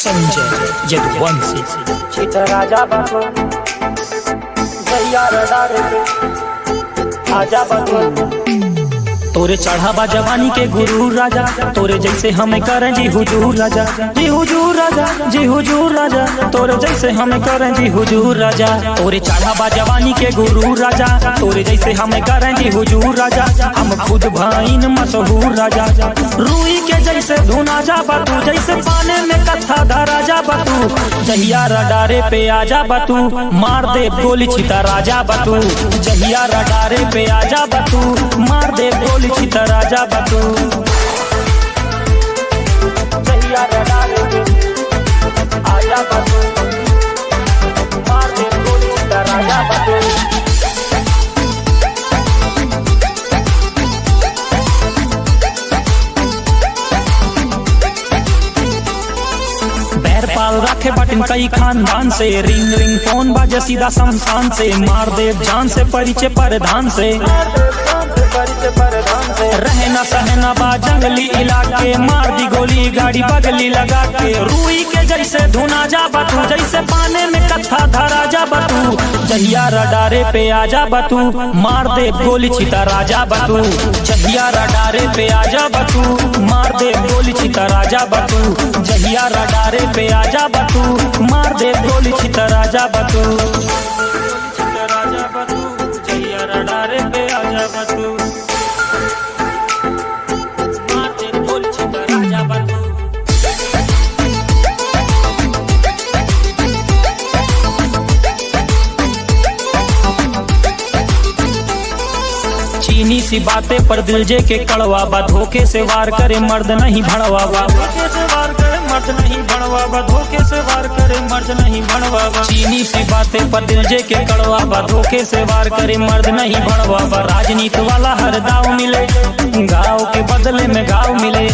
संजय यदुवंशी चित राजा बाबू जैया रडारे आजा बाबू तोरे चढ़ावा जवानी के गुरु राजा, तोरे जैसे हमें करें जी हुजूर राजा, जी हुजूर राजा, जी हुजूर राजा, तोरे जैसे हमें करें जी हुजूर राजा। तोरे चढ़ावा जवानी के गुरु राजा, तोरे जैसे हमें करें जी हुजूर राजा। हम खुद भाईन मशहूर राजा, रूई के जैसे धुना जा बातू, जैसे पाने में कथा धरा जा बातू। जहिया रडारे पे आजा बातू, मार दे गोली छिता राजा बातू। जहिया रडारे पे आजा बातू, मार दे गोली छिता राजा बातू। जैया रडारे आजा बाबू मार दे गोली चित राजा बाबू। बैर पाल रखे बटन कई खानदान से, रिंग रिंग फोन बाजे सीधा शमशान से। मार दे जान से परिचय परधान से, रहना सहना बा जंगली इलाके। मार दी गोली गाड़ी बगली लगा के, रूई के जैसे धुना जा बातू, जैसे पाने में कथा धरा जा बातू। जहिया रडारे पे आजा बातू, मार दे गोली छिता राजा बातू। जहिया रडारे पे आजा बातू, मार दे गोली छिता राजा बातू। जहिया रडारे पे आजा बातू, मार दे गोली छिता राजा बातू। जहिया रडारे पे आजा बातू, चीनी सी बातें पर दिल जे के कड़वा बा। धोखे से वार करे मर्द नहीं भड़वा बा, धोखे से वार करे मर्द नहीं भड़वा बा, धोखे से वार करे मर्द नहीं भड़वा बा। चीनी सी बातें पर दिल जे के कड़वा बा, धोखे से वार करे मर्द नहीं भड़वा बा। राजनीति वाला हर दाव मिले, गाँव के बदले में गाँव मिले।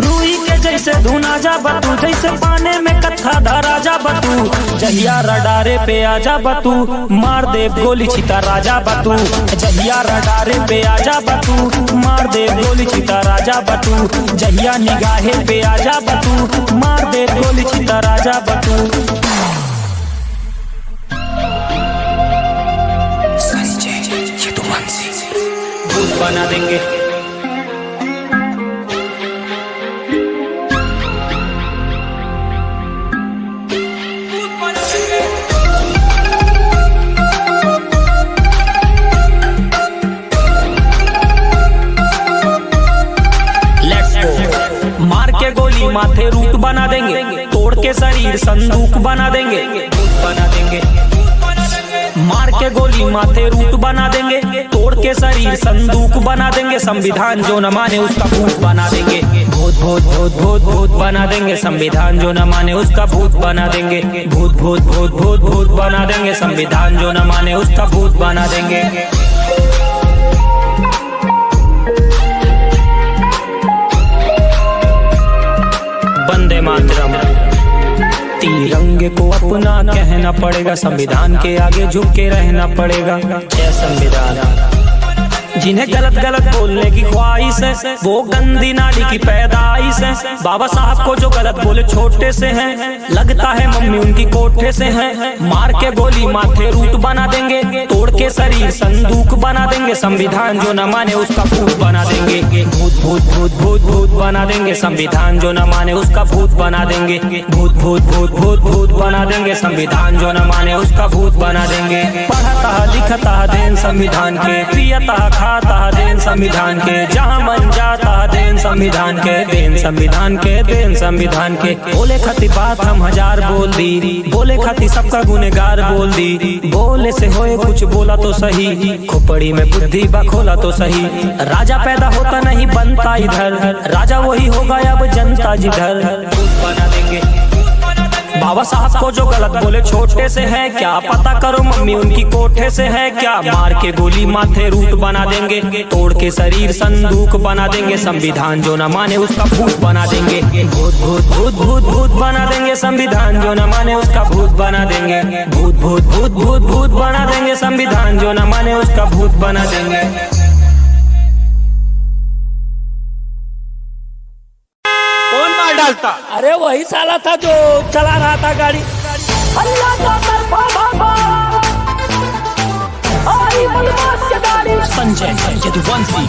रूई के जैसे धुना जा बातू, जैसे पाने में कथा धरा जा बातू। जहिया रडारे पे आजा बातू, मार दे गोली छिता राजा बातू। जहिया रडारे पे आजा बातू, मार दे गोली छिता राजा बातू। जहिया निगाहे पे आजा बातू, मार दे गोली छिता राजा बातू। संजय यदुवंशी भूत बना देंगे। मार के गोली माथे रूट बना देंगे, तोड़ के शरीर संदूक बना देंगे, भूत बना देंगे। मार के गोली माथे रूट बना देंगे, तोड़ के शरीर संदूक बना देंगे। संविधान जो न माने उसका भूत बना देंगे, भूत भूत भूत भूत भूत बना देंगे। संविधान जो न माने उसका भूत बना देंगे, भूत भूत भूत भूत भूत बना देंगे। संविधान जो न माने उसका भूत बना देंगे। वंदे मातरम। तिरंगे को अपना कहना पड़ेगा, संविधान के आगे झुक के रहना पड़ेगा। जय संविधान। जिन्हें गलत गलत बोलने की ख्वाहिश है, वो गंदी नाली की पैदाइश है। बाबा साहब को जो गलत बोले छोटे से हैं, लगता है मम्मी उनकी कोठे से हैं। मार के गोली माथे रूट बना देंगे, तोड़ के शरीर संदूक बना देंगे। संविधान जो न माने उसका भूत बना देंगे, भूत भूत भूत भूत भूत बना देंगे। संविधान जो न माने उसका भूत बना देंगे, भूत भूत भूत भूत भूत बना देंगे। संविधान जो न माने उसका भूत बना देंगे। पढ़ता लिखता देन संविधान के, पियता खाता देन संविधान के। जहाँ मन जाता देन संविधान के, देन संविधान के, देन संविधान के। बोले खती बात हम हजार बोल दी, बोले खती सबका गुनेगार बोल दी। बोले से होए कुछ बोला तो सही, खोपड़ी में बुद्धि बखोला तो सही। राजा पैदा होता नहीं बनता इधर, राजा वही होगा अब जनता जिधर। बना देंगे बाबा साहब को जो गलत बोले छोटे से है, क्या पता करो मम्मी उनकी कोठे से है क्या। मार के गोली माथे रूट बना देंगे, तोड़ के शरीर संदूक बना देंगे। संविधान जो न माने उसका भूत बना देंगे, भूत भूत भूत भूत भूत बना देंगे। संविधान जो न माने उसका भूत बना देंगे, भूत भूत भूत भूत भूत बना देंगे। संविधान जो न माने उसका भूत बना देंगे। कौन मार निकलता? अरे वही साला था जो चला रहा था गाड़ी। अल्लाह का तरफा बाबा आई बदमाश के गाड़ी। संजय यदुवंशी।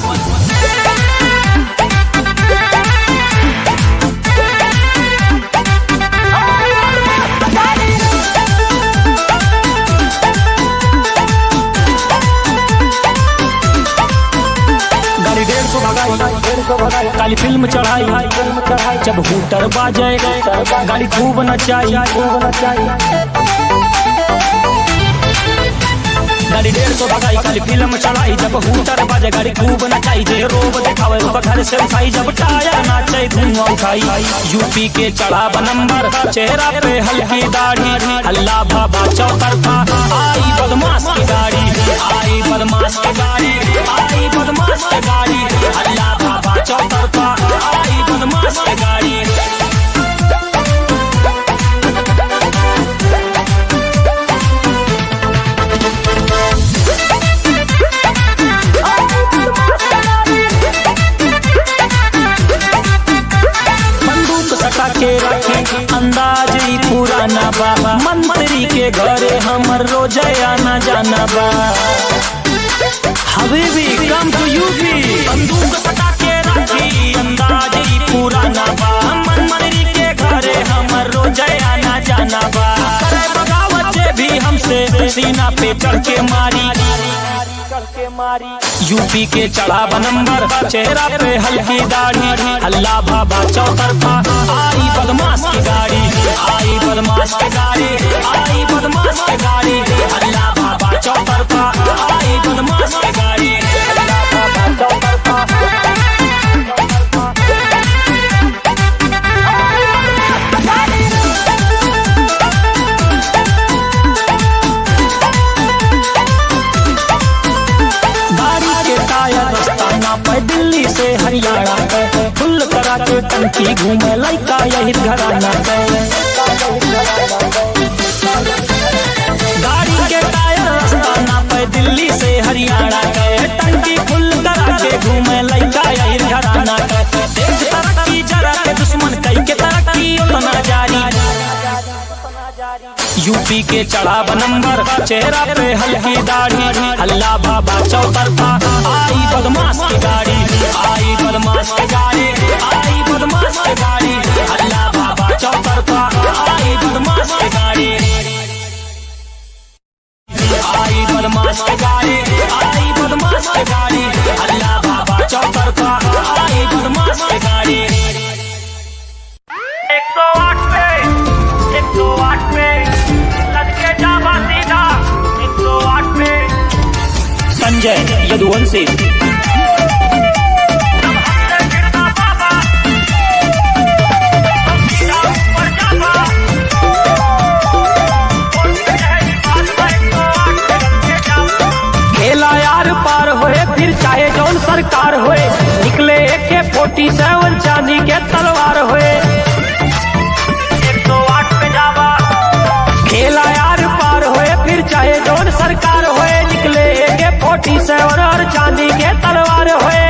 गाड़ी 150 भगाई, काली फिल्म चढ़ाई, जब हूटर बाजे गाड़ी खूब नचाई। गाड़ी 150 भगाई, काली फिल्म चढ़ाई, जब हूटर बाजे गाड़ी खूब नचाई। जे रोब देखावे उसका घर से उठाई, जब टायर नाचे धुआं उठाई। यूपी के चढ़ा नंबर, चेहरा पे हल्की दाढ़ी, अल्लाह बाबा चौतरफा। आई बदमाश की गाड़ी, आई बदमाश की गाड़ी, आई बदमाश की गाड़ी, अल्लाह बाबा चौतरफा। आई बदमाश की गाड़ी। के रखी अंदाज ही पुराना बा, मंत्री के घरे हमर रोजे आना जाना बा। हबीबी कम टू यूपी। बंदूक सटा के रखी अंदाज ही पुराना बा, मंत्री के घरे हमर रोजे आना जाना बा। करे बगावत जे भी हमसे सीना पे चढ़ के मारी। यूपी के चढ़ा नंबर, चेहरा पे हल्की दाढ़ी, अल्लाह बाबा चौतरफा। आई बदमाश की गाड़ी, आई बदमाश की गाड़ी, आई बदमाश की गाड़ी, अल्लाह बाबा चौतरफा। आई बदमाश की गाड़ी, अल्लाह बाबा चौतरफा। दिल्ली से हरियाणा फुल करा के टंकी घूमे लड़का यही घराना। गाड़ी के टायर रास्ता नापे दिल्ली से हरियाणा गए, टंकी फुल करा के घूमे लड़का यही घराना। देश तरक्की जरा के दुश्मन कई के तरक्की उतना जारी। यूपी के चढ़ा नंबर, चेहरा पे हल्की दाढ़ी, अल्लाह बाबा चौतरफा। आई बदमाश की गाड़ी, आई बदमाश की गाड़ी, आई बदमाश की गाड़ी, अल्लाह बाबा चौतरफा। आई बदमाश की गाड़ी, आई बदमाश की गाड़ी, आई बदमाश की गाड़ी, अल्लाह बाबा चौतरफा। आई बदमाश की गाड़ी। 108 पे 108 पे लड़के जावा सीधा 108 पे। संजय यदुवंशी। खेला यार पार होए, फिर चाहे जौन सरकार होए, निकले AK-47 चांदी के तलवार होए। 108 पे जावा। खेला यार पार होए, फिर चाहे जौन सरकार होए, निकले AK-47 और चांदी के तलवार होए।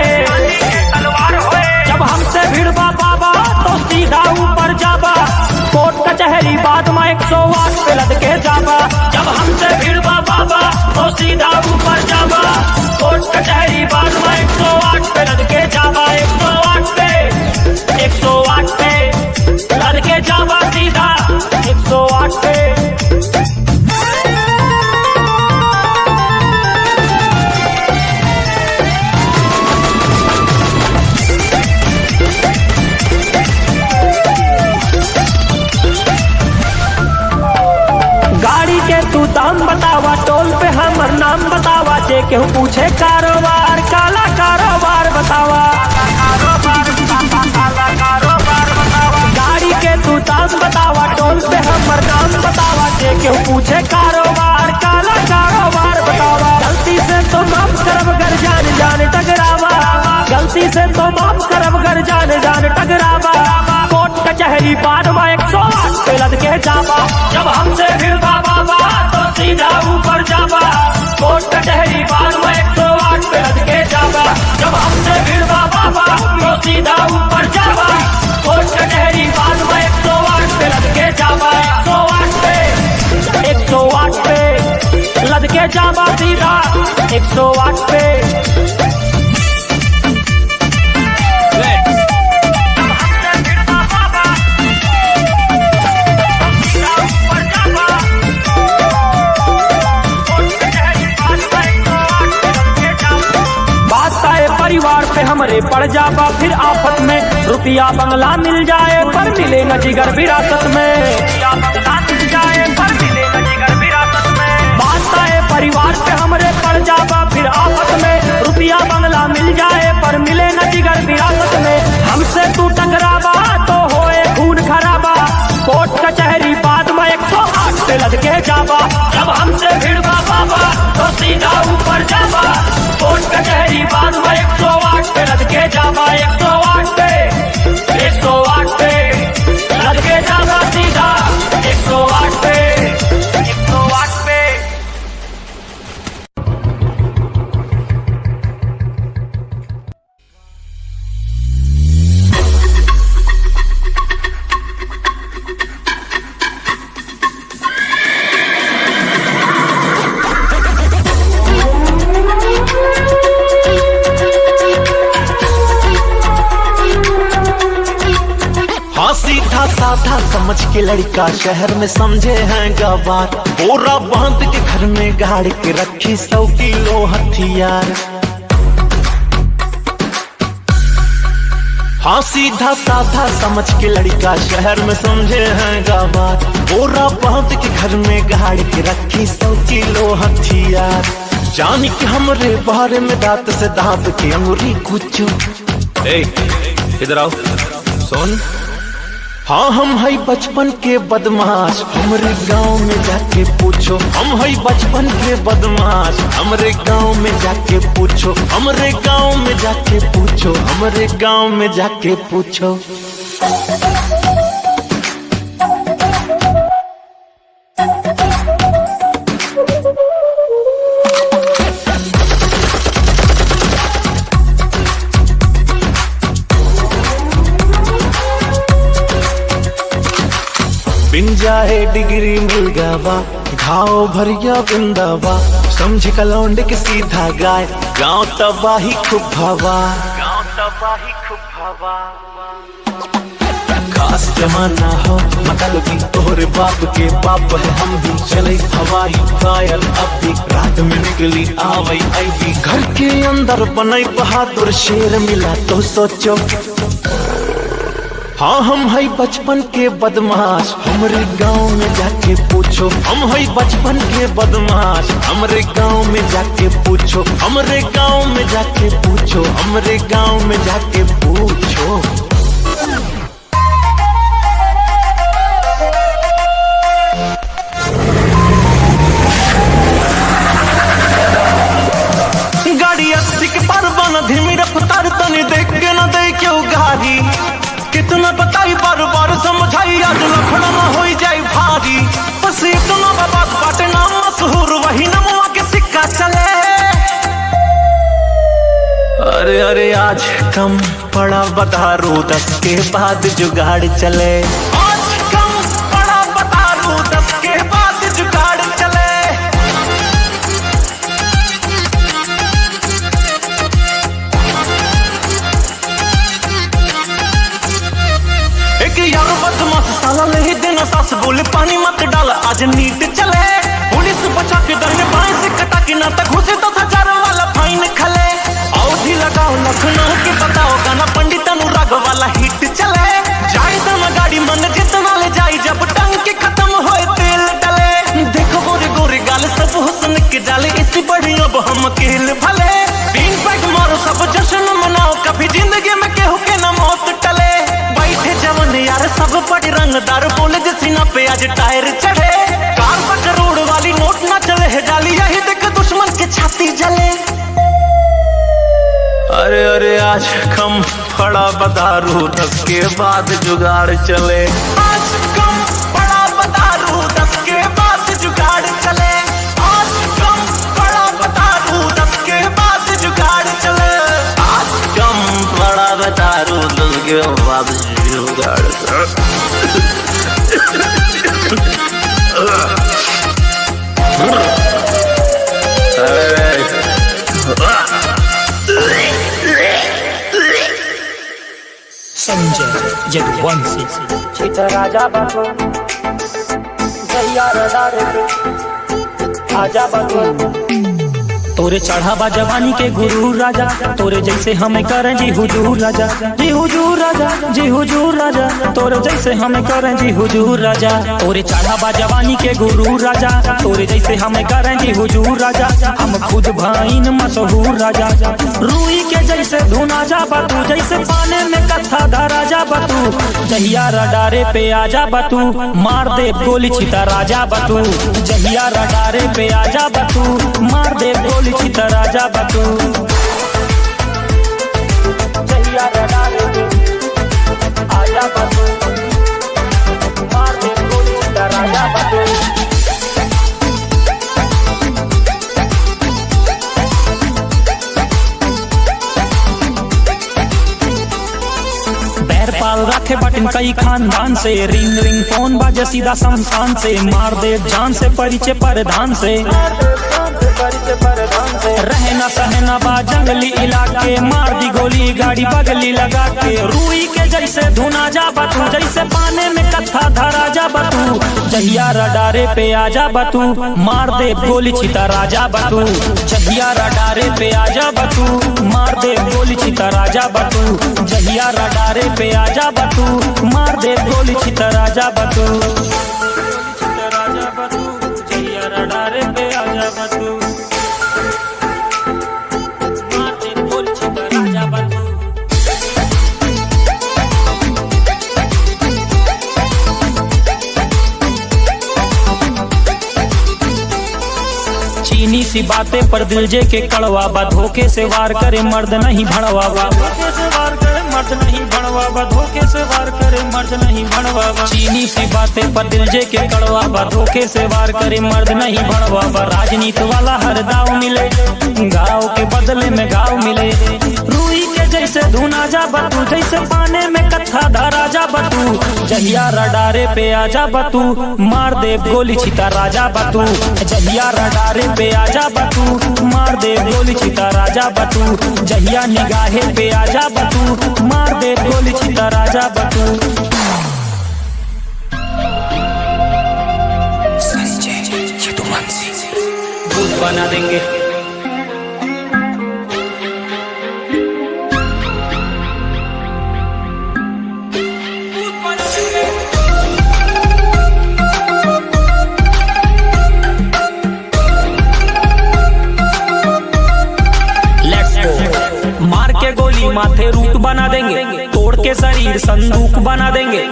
जब हमसे भिड़वा बाबा तो सीधा ऊपर जाबा, कोर्ट कचहरी बाद में 108 पे लद के जाबा। जब हमसे भिड़वा बाबा तो सीधा ऊपर जाबा, कोर्ट कचहरी बाद में 108 पे लद के जाबा। 108 पे 108 पे लद के जाबा सीधा 108 पे। गाड़ी के तू दाम बतावा, टोल पे हमर नाम बतावा, जे केहू पूछे कारोबार, काला कारोबार बतावा। गाड़ी के तू दाम बतावा, टोल पे हमर नाम बतावा, जे केहू पूछे कारोबार, काला कारोबार बतावा। गलती से तो माफ करब गर जान जान टकरावा, गलती से तो माफ करब गर जान जान टकरावा। कोर्ट कचहरी बाद में 108 पे लद के जावा। जब हमसे भिड़वा बाबा तो सीधा ऊपर जावा, कोर्ट कचहरी बाद में 108 पे लद के जावा। जब हमसे भिड़वा बाबा तो सीधा ऊपर जावा, कोर्ट कचहरी बाद 108 पे परिवार पे हमरे पड़ जाबा फिर आफत में, रुपया बंगला मिल जाए पर मिले न जिगर विरासत में, रुपया बंगला मिल जाए पर मिले न जिगर विरासत में। बादशाह परिवार पे हमरे पड़ जाबा फिर आफत में, रुपया बंगला मिल जाए पर मिले न जिगर विरासत में। हमसे तू टकराबा तो होए खून खराबा, कोर्ट कचहरी बाद में 108 पे लद के जाबा। जब हमसे भिड़वा बाबा तो सीधा ऊपर जाबा, कोर्ट कचहरी बाद में 108 पे लद के जाबा। 108 पे 108 पे लद के जाबा सीधा 108 पे 108 पे। सीधा साधा समझ के लड़का शहर में समझे हैं गवार, बोरा बांध के घर में गाड़ के रखी 100 किलो हथियार। हाँ सीधा साधा समझ के लड़का शहर में समझे हैं गवार, बोरा बांध के घर में गाड़ के रखी 100 किलो हथियार। जान के हमरे बारे में दांत से दांत के अंगुरी कुछ। इधर आओ सुन। हाँ हम है बचपन के बदमाश, हमरे गांव में जाके पूछो। हम है बचपन के बदमाश, हमरे गांव में जाके पूछो। हमरे गांव में जाके पूछो। हमरे गांव में जाके पूछो। बिन जाए डिग्री मिल गवा, घाव भरिया बिंदावा। समझ कलौंड के सीधा गाय, गांव तबाही खूब हवा। गांव तबाही खूब हवा। खास जमाना हो मतलब की तोहरे बाप के बाप है हम भी। चले हवाई ट्रायल अब भी रात में निकली आवई आई। घर के अंदर बनाई बहादुर शेर मिला तो सोचो। हाँ हम है बचपन के बदमाश, हमरे गांव में जाके पूछो। हम है बचपन के बदमाश, हमरे गांव में जाके पूछो। हमरे गांव में जाके पूछो। हमरे गांव में जाके पूछो। गाड़ी 80 के पार बना धीमी रफ्तार, तनी देख के न दे क्यों गाड़ी। कितना बताई बार बार समझाई, आज लफड़ा ना हो जाए भारी। बस इतना बात बाटे ना मशहूर, वही नमवा के सिक्का चले। अरे अरे आज कम पड़ा बदारू, 10 के बाद जुगाड़ चले। आज कम पड़ा बदारू, 10 के बाद जुगाड़ चले। एक यार बदमाश साला ले देना सास, बोले पानी मत डाल आज नीट चले। पुलिस बचा के दाहिने बाएं से कटा के ना तक घुसे 10,000 वाला फाइन खले। औधी लगाओ लखनऊ के बताओ, गाना पंडित अनुराग वाला हिट चले। जाए दम गाड़ी मन जितना ले जाई, जब टंकी खत्म होए तेल डले। देखो गोरे गोरे गाल सब हुस्न के जाले, इससे बड़ी अब हम अकेले भले। 3 पैक मारो सब जश्न मनाओ, कभी जिंदगी में केहू के ना मौत टले। बैठे जवन यार सब बड़े रंगदार, बोले जे सीना पे आज टायर चढ़े। कार पर करोड़ वाली नोट ना चले है डाली, यही देख दुश्मन के छाती जले। अरे अरे आज कम पड़ा बदारू, 10 के बाद जुगाड़ चले। आज कम पड़ा बदारू, 10 के बाद जुगाड़ चले। आज कम पड़ा बदारू, 10 के बाद जुगाड़ चले। आज कम पड़ा बदारू, 10 के बाद जुगाड़ चले। यदुवंशी। चित राजा बाबू जहिया रडारे पे आजा बाबू। तोरे चढ़ावा जवानी के गुरु राजा, तोरे जैसे हमें करें जी हुजूर राजा, जी हुजूर राजा, जी हुजूर राजा, तोरे जैसे हमें करें जी हुजूर राजा। तोरे चढ़ावा जवानी के गुरु राजा, तोरे जैसे हमें करें जी हुजूर राजा। हम खुद भाईन मशहूर राजा, रूई के जैसे धुना जा बातू, जैसे पाने में कथा धरा जा बातू। जहिया रडारे पे आजा बातू, मार दे गोली छिता राजा बातू। जहिया रडारे पे आजा बातू, मार दे गोली छिता राजा बातू। जहिया रडारे पे आजा बाबू, मार दे गोली छिता राजा बाबू। बैर पाल रखे बटन कई खानदान से, रिंग रिंग फोन बाजे सीधा शमशान से। मार दे जान से परिचय परधान से, रहना सहना बा जंगली इलाके। मार दी गोली गाड़ी बगली लगा के, रूई के जैसे धुना जा बातू, जैसे पाने में कथा धरा जा बातू। जहिया रडारे पे आजा बातू, मार दे गोली छिता राजा बातू। जहिया रडारे पे आजा बातू, मार दे गोली छिता राजा बातू। जहिया रडारे पे आजा बातू, मार दे गोली छिता राजा बातू। जहिया रडारे पे आजा बातू, मार दे गोली छिता राजा बातू। चीनी सी बातें पर दिल जे के कड़वा बा, धोखे से वार करे मर्द नहीं भड़वा बा। धोखे से वार करे मर्द नहीं भड़वा बा, धोखे से वार करे मर्द नहीं भड़वा बा। चीनी सी बातें पर दिल जे के कड़वा बा, धोखे से वार करे मर्द नहीं भड़वा बा। राजनीति वाला हर दाव मिले, गाँव के बदले में गाँव मिले। रूई के जैसे धुना जा बातू, जैसे पाने में कथा धरा जा बातू। जहिया रडारे पे आजा बातू, मार दे गोली छिता राजा बातू। जहिया रडारे पे आजा बातू, मार दे गोली छिता राजा बातू। जहिया निगाहे पे आजा बातू, मार दे गोली छिता राजा बातू। भूत बना देंगे, मार के गोली माथे रूट बना देंगे, तोड़ के शरीर संदूक बना देंगे।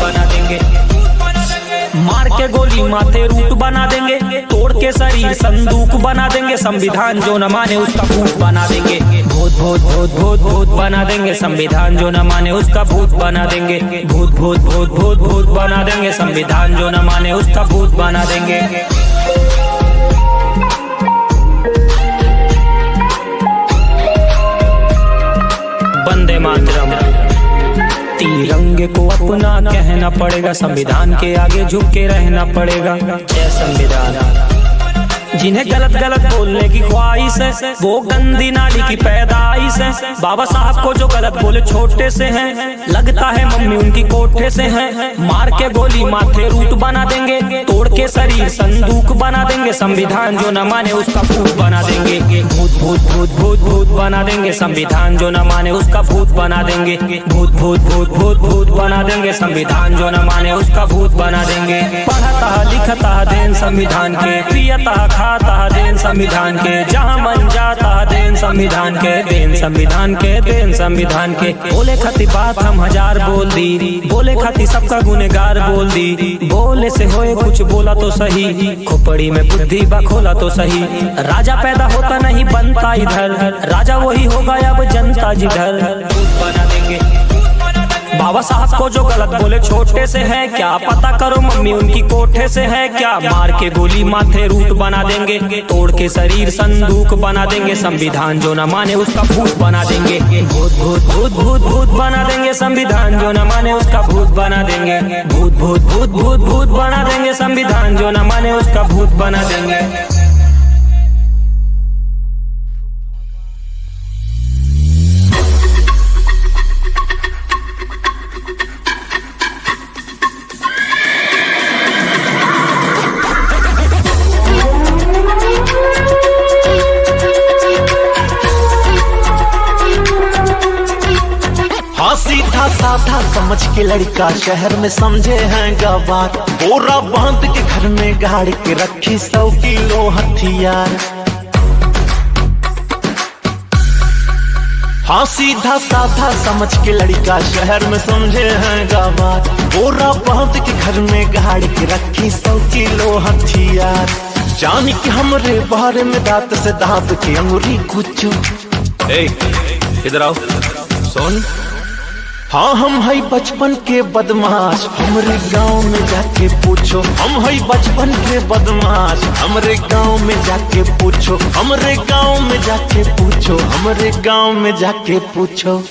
बना देंगे, मार के गोली माथे रूट बना देंगे, तोड़ के शरीर संदूक बना देंगे। संविधान जो न माने उसका भूत बना देंगे। भूत भूत भूत भूत भूत बना देंगे, संविधान जो न माने उसका भूत बना देंगे। भूत भूत भूत भूत भूत बना देंगे, संविधान जो न माने उसका भूत बना देंगे। वंदे मातरम। तिरंगे को अपना कहना पड़ेगा, संविधान के आगे झुक के रहना पड़ेगा। जय संविधान। जिन्हें गलत गलत बोलने की ख्वाहिश है, वो गंदी नाली की पैदाइश है। बाबा साहब को जो गलत बोले छोटे से हैं, लगता है मम्मी उनकी कोठे से हैं। मार के गोली माथे रूट बना देंगे, तोड़ के शरीर संदूक बना देंगे। संविधान जो न माने उसका भूत बना देंगे। भूत भूत भूत भूत भूत बना देंगे, संविधान जो न माने उसका भूत बना देंगे। भूत भूत भूत भूत भूत बना देंगे, संविधान जो न माने उसका भूत बना देंगे। पढ़ता लिखता देन संविधान के, पियता खाता देन संविधान के। जहाँ मन जाता देन संविधान के, देन संविधान के, देन संविधान के। बोले खती बात हम हजार बोल दी, बोले खती सबका गुनेगार बोल दी। बोले से होए कुछ बोला तो सही, खोपड़ी में बुद्धि बखोला तो सही। राजा पैदा होता नहीं बनता इधर, राजा वही होगा अब जनता जिधर। बना देंगे बाबा साहब को जो गलत बोले छोटे से है, क्या पता करो मम्मी उनकी कोठे से है क्या। मार के गोली माथे रूट बना देंगे, तोड़ के शरीर संदूक बना देंगे। संविधान जो न माने उसका भूत बना देंगे। भूत भूत भूत भूत भूत बना देंगे, संविधान जो न माने उसका भूत बना देंगे। भूत भूत भूत भूत भूत बना देंगे, संविधान जो न माने उसका भूत बना देंगे। साधा समझ के लड़का शहर में समझे हैं गवार, बोरा बांध के घर में गाड़ के रखी 100 किलो हथियार। हाँ सीधा साधा समझ के लड़का शहर में समझे हैं गवार, बोरा बांध के घर में गाड़ के रखी 100 किलो हथियार। जानी कि हमरे बारे में दांत से दांत की अंगुरी कुचो। इधर आओ सोन। हाँ हम है बचपन के बदमाश, हमरे गांव में जाके पूछो। हम है बचपन के बदमाश, हमरे गांव में जाके पूछो। हमरे गांव में जाके पूछो। हमरे गांव में जाके पूछो।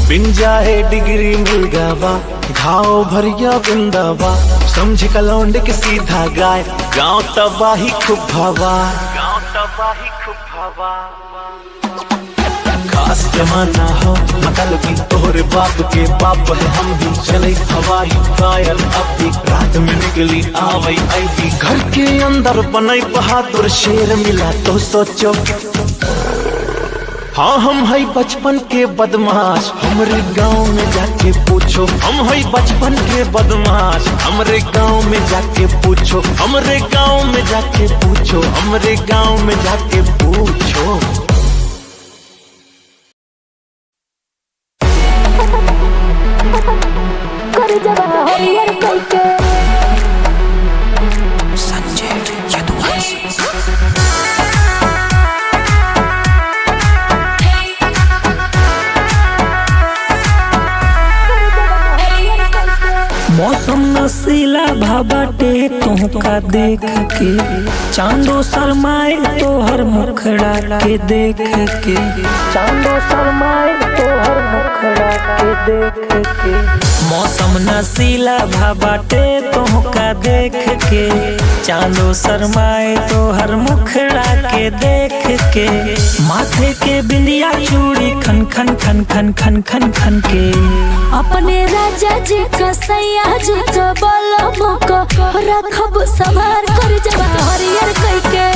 बिन जाए डिग्री मिल गवा, घाव भरिया बिंदावा। समझ कलौंड के सीधा गाय, गांव तबाही खूब भावा। गांव तबाही खूब भावा। खास जमाना हो मतलब की तोहरे बाप के बाप है हम भी। चले हवाई फायर अब भी रात में निकली आवई आई। घर के अंदर बनई बहादुर शेर मिला तो सोचो। हाँ हम है बचपन के बदमाश, हमरे गांव में जाके पूछो। हम है बचपन के बदमाश, हमरे गांव में जाके पूछो। हमरे गांव में जाके पूछो। हमरे गांव में जाके पूछो। मौसम नशीला भाबाटे तुहका देख के, चांदो शर्माए तोहर मुखड़ा के देख के। चांदो शर्माए तोहर मुखड़ा के देख के। मौसम नशीला भाबाटे तुहका देख के, चांदो शर्माए तोहर मुखड़ा के देख के। माथे के बिंदिया चूड़ी खन खन खन खन खन खन खन के। अपने राजा जी का सैया जी का बलमो को रखब संभार कर जब हरियर कइके।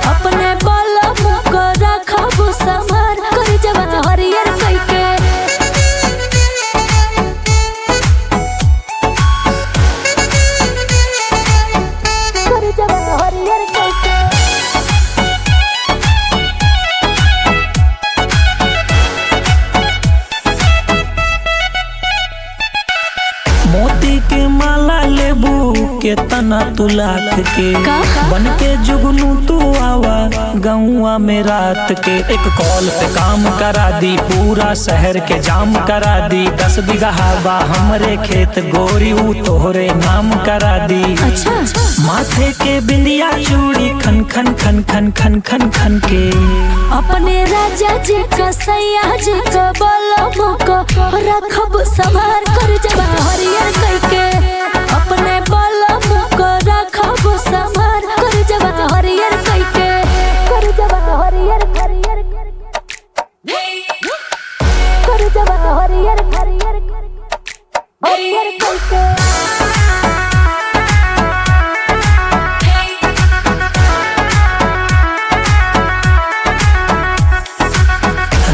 अपने बलमो को रखब संभार कर जब हरियर कइके। कर जब हरियर कइके। मोती के माला लेबू के तना तू लाख के। बन के जुगनू तू आवा गौआ में रात के। एक कॉल पे काम करा दी, पूरा शहर के जाम करा दी। 10 बीघा हवा हमरे खेत गोरी ऊ तोहरे नाम करा दी। अच्छा माथे के बिंदिया चूड़ी खन खन खन खन खन खन खन के। अपने राजा जी का सैया जी का बलमो को रखब संभार कर जब हरियर कइके। अपने बलमो को रखब संभार कर जब हरियर कइके। कर जब हरियर हरियर कर जब हरियर हरियर हरियर कइके।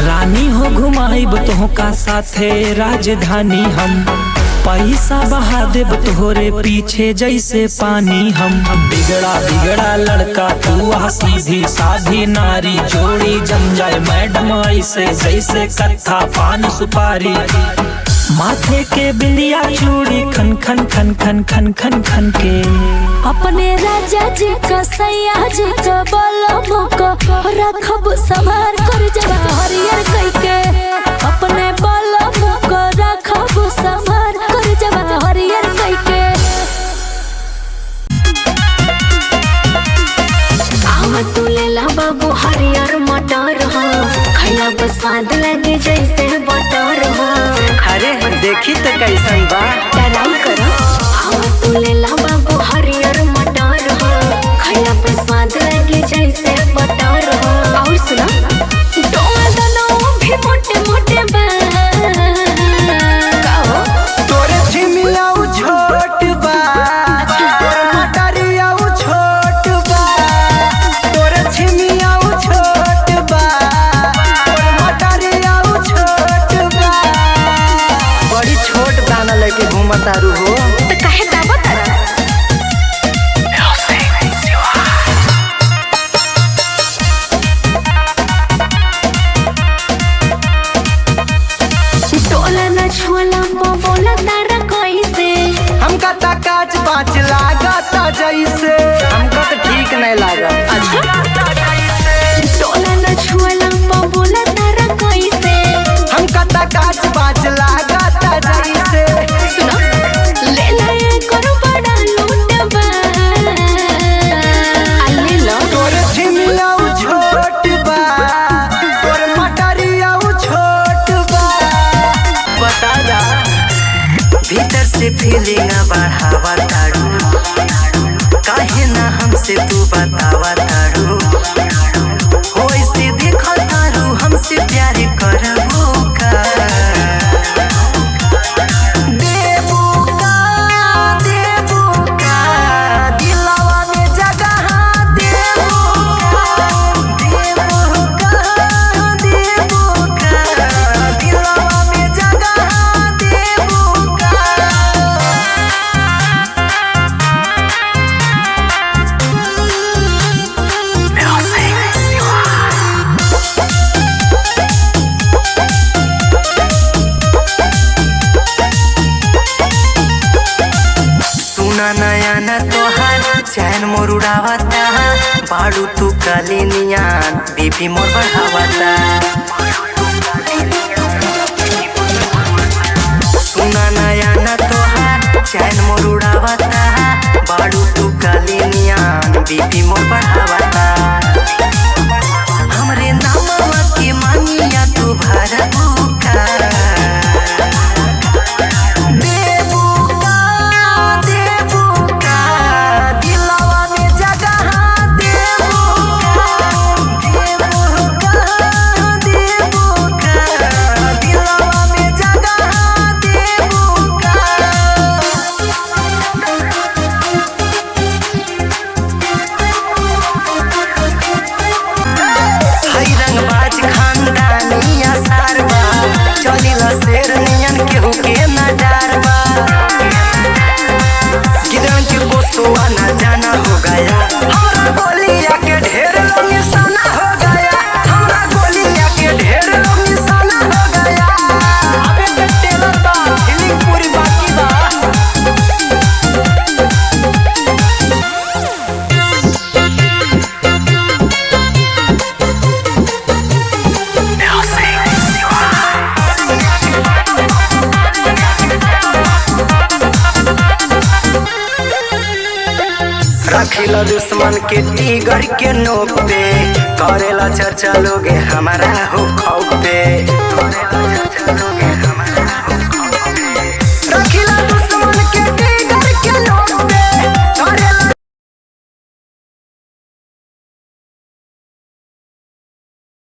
रानी हो घुमाइब तोहका साथे राजधानी हम। पैसा बहा देब तोहरे पीछे जैसे पानी हम। बिगड़ा बिगड़ा लड़का तू आ सीधी साधी नारी। जोड़ी जम जाए मैडम ऐसे जैसे कत्था पान सुपारी। माथे के बिंदिया चूड़ी खन खन खन खन खन खन खन के। अपने राजा जी का सैया जी का बलमो को रखब संभार कर जब हरियर कइके। अपने बलमो को रखब संभार कर जब हरियर कइके। आवा तू लेला बाबू हरियर मटर हो, खैला पर स्वाद लगे जैसे बटर हो। अरे देखी तो कैसन बा, ट्राई करो। आवा तू लेला बाबू हरियर मटर हो, खैला पर स्वाद लगे जैसे बटर हो। और सुना, दोनों भी मोटे मोटे तारू हो? तो काहे दावा तारा? टोला न छुअला बोला तारा कैसे? हमका त काच बाच लागत जैसे। हमका तो ठीक नहीं लागत। टोला न छुअला बोला तारा कैसे? हमका त काच बाच लागत जैसे। सुनो ले ले करो बड़ा लूटबा ले लो तोर छिमिया छोट बा, तोर मटरिया छोट बा। बता जा भीतर से फीलिंग बढ़ावा तारू, काहे ना हमसे तू बतावा तारू। हो ऐसे देखो तारू हमसे प्यार करबो का। देबो का दिलवा में जगह देबो का दिलवा में जगह देबो का। सुना नया न तोहार चैन मोर उड़ावता, बाड़ू तू काली नियान बीपी मोर बढ़ावता। सुना नया न तोहार चैन मोर उड़ावता, बाड़ू तू काली नियान बीपी मोर बढ़ावता। हमरे नामवा के मानिया तू भरबू का। दिलवा में जगह देबो का, दिलवा में जगह देबो का। हई रंगबाज खानदानिया सारवा, चलिला शेर नियन केहू के ना डरबा। गिदन के गोसुआ ना जाना हो गया, हमरा गोलिया के ढेर लोग निशाना हो गया। हमरा गोलिया के ढेर लोग निशाना हो गया। अबे ते टेलर बा फीलिंग पूरी बाकी बा। रखिला दुश्मन के टीगर के नोक पे, करेला चर्चा लोगे हमारा हो खौफ पे। रखिला